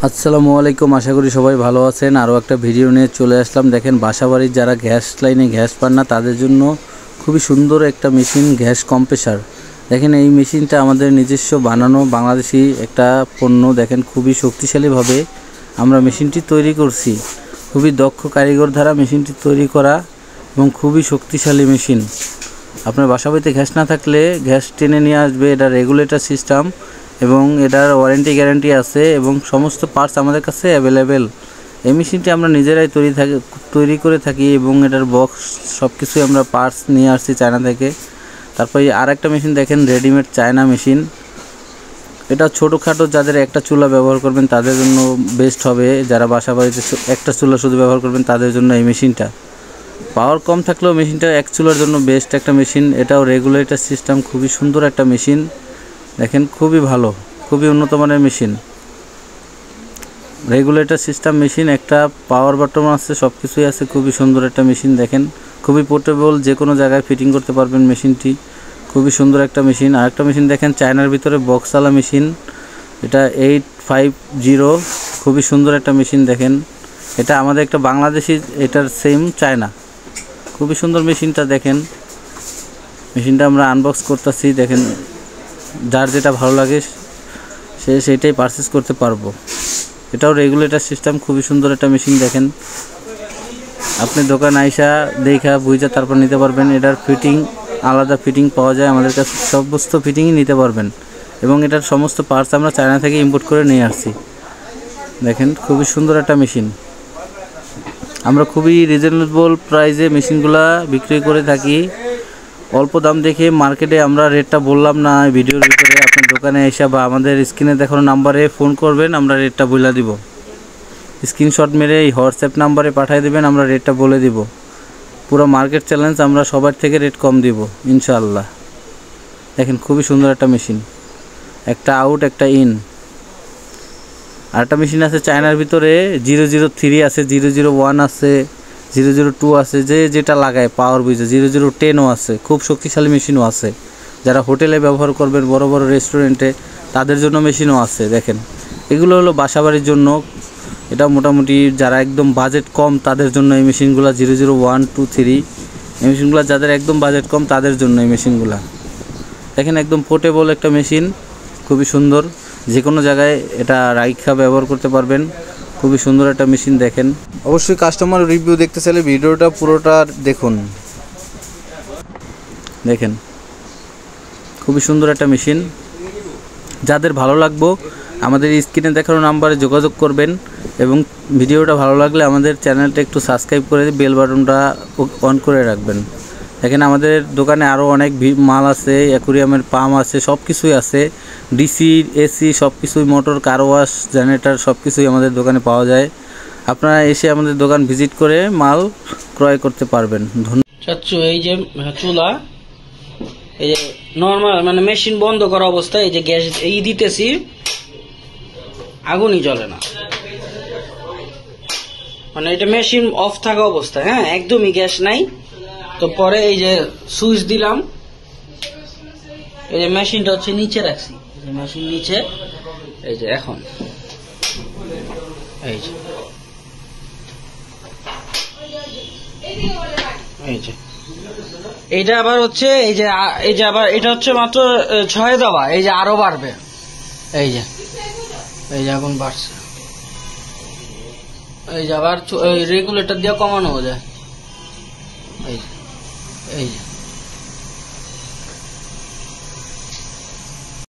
আসসালামু আলাইকুম, আশা করি সবাই ভালো আছেন। আরও একটা ভিডিও নিয়ে চলে আসলাম। দেখেন, বাসাবাড়ির যারা গ্যাস লাইনে গ্যাস পান না তাদের জন্য খুবই সুন্দর একটা মেশিন, গ্যাস কম্প্রেসার। দেখেন, এই মেশিনটা আমাদের নিজস্ব বানানো বাংলাদেশি একটা পণ্য। দেখেন, খুবই শক্তিশালীভাবে আমরা মেশিনটি তৈরি করছি। খুবই দক্ষ কারিগর দ্বারা মেশিনটি তৈরি করা এবং খুবই শক্তিশালী মেশিন। আপনার বাসাবাড়িতে গ্যাস না থাকলে গ্যাস টেনে নিয়ে আসবে। এটা রেগুলেটর সিস্টেম এবং এটার ওয়ারেন্টি গ্যারান্টি আছে এবং সমস্ত পার্টস আমাদের কাছে অ্যাভেলেবেল। এই মেশিনটি আমরা নিজেরাই তৈরি করে থাকি এবং এটার বক্স সব কিছুই আমরা পার্টস নিয়ে আসছি চায়না থেকে। তারপরে আর একটা মেশিন দেখেন, রেডিমেড চায়না মেশিন। এটা ছোটোখাটো যাদের একটা চুলা ব্যবহার করবেন তাদের জন্য বেস্ট হবে। যারা বাসাবাড়িতে একটা চুলা শুধু ব্যবহার করবেন তাদের জন্য এই মেশিনটা। পাওয়ার কম থাকলেও মেশিনটা এক চুলার জন্য বেস্ট একটা মেশিন। এটাও রেগুলেটর সিস্টেম, খুবই সুন্দর একটা মেশিন। দেখেন, খুবই ভালো, খুবই উন্নত মানের মেশিন। রেগুলেটর সিস্টেম মেশিন, একটা পাওয়ার বাটন আছে, সব কিছুই আছে। খুবই সুন্দর একটা মেশিন। দেখেন, খুবই পোর্টেবল, যে কোনো জায়গায় ফিটিং করতে পারবেন মেশিনটি। খুবই সুন্দর একটা মেশিন। আরেকটা মেশিন দেখেন, চায়নার ভিতরে বক্সওয়ালা মেশিন। এটা 850, খুবই সুন্দর একটা মেশিন। দেখেন, এটা আমাদের একটা বাংলাদেশি, এটার সেম চায়না। খুবই সুন্দর মেশিনটা। দেখেন, মেশিনটা আমরা আনবক্স করতেছি। দেখেন, যার যেটা ভালো লাগে সে সেইটাই পারচেস করতে পারবো। এটাও রেগুলেটর সিস্টেম, খুবই সুন্দর একটা মেশিন। দেখেন, আপনি দোকান আইসা দেখা বুঝা তারপর নিতে পারবেন। এটার ফিটিং আলাদা ফিটিং পাওয়া যায়, আমাদের কাছে সমস্ত ফিটিংই নিতে পারবেন এবং এটার সমস্ত পার্টস আমরা চায়না থেকে ইম্পোর্ট করে নিয়ে আসছি। দেখেন, খুবই সুন্দর একটা মেশিন। আমরা খুবই রিজনেবল প্রাইসে মেশিনগুলা বিক্রি করে থাকি। অল্প দাম দেখে মার্কেটে আমরা রেটটা বললাম না ভিডিওর ভিতরে। আপনার দোকানে এসে বা আমাদের স্ক্রিনে দেখানো নাম্বারে ফোন করবেন, আমরা রেটটা বলে দিব। স্ক্রিনশট মেরে এই হোয়াটসঅ্যাপ নাম্বারে পাঠিয়ে দেবেন, আমরা রেটটা বলে দিব। পুরো মার্কেট চ্যালেঞ্জ, আমরা সবার থেকে রেট কম দিব ইনশাআল্লাহ। দেখেন, খুবই সুন্দর একটা মেশিন, একটা আউট একটা ইন। আরেকটা মেশিন আছে চায়নার ভিতরে, 003 আছে, 001 আছে, 002 আছে, যে যেটা লাগায় পাওয়ার বুঝে। 0010ও আছে, খুব শক্তিশালী মেশিনও আছে। যারা হোটেলে ব্যবহার করবেন, বড় বড় রেস্টুরেন্টে, তাদের জন্য মেশিনও আছে। দেখেন, এগুলো হলো বাসাবাড়ির জন্য। এটা মোটামুটি যারা একদম বাজেট কম তাদের জন্য এই মেশিনগুলো। 001, 2, 3 এই মেশিনগুলো যাদের একদম বাজেট কম তাদের জন্য এই মেশিনগুলো। দেখেন, একদম পোর্টেবল একটা মেশিন, খুবই সুন্দর। যে কোনো জায়গায় এটা রাইখা ব্যবহার করতে পারবেন। খুবই সুন্দর একটা মেশিন। দেখেন, অবশ্যই কাস্টমার রিভিউ দেখতে চাইলে ভিডিওটা পুরোটা দেখুন। দেখেন, খুবই সুন্দর একটা মেশিন। যাদের ভালো লাগবে আমাদের স্ক্রিনে দেখানো নাম্বারে যোগাযোগ করবেন এবং ভিডিওটা ভালো লাগলে আমাদের চ্যানেলটা একটু সাবস্ক্রাইব করে বেল বাটনটা অন করে রাখবেন। দেখেন, আমাদের দোকানে আরও অনেক মাল আছে, অ্যাকুরিয়ামের পাম্প আছে, সব কিছুই আছে। ডিসি, এসি সব কিছুই, মোটর, কার ওয়াশ, জেনারেটর সব কিছুই আমাদের দোকানে পাওয়া যায়। আপনারা এসে আমাদের দোকান ভিজিট করে মাল ক্রয় করতে পারবেন। ধন্যবাদ। এই যে চুলা, এই যে নর্মাল মানে মেশিন বন্ধ করা অবস্থায় এই যে গ্যাস এই দিতেছি, আগুনই জ্বলে না। মানে এটা মেশিন অফ থাকা অবস্থায়, হ্যাঁ, একদমই গ্যাস নাই। তো পরে এই যে সুইচ দিলাম, এই যে মেশিনটা হচ্ছে নিচে রাখছি, মেশিন নিচে। এই যে এখন এই যে এইটা আবার হচ্ছে এই যে আবার এটা হচ্ছে মাত্র 6 দেওয়া, এই যে আরো বাড়বে। এই যে এখন বাড়ছে। এই যে আবার রেগুলেটর দিয়ে কমানো যায়। এই যে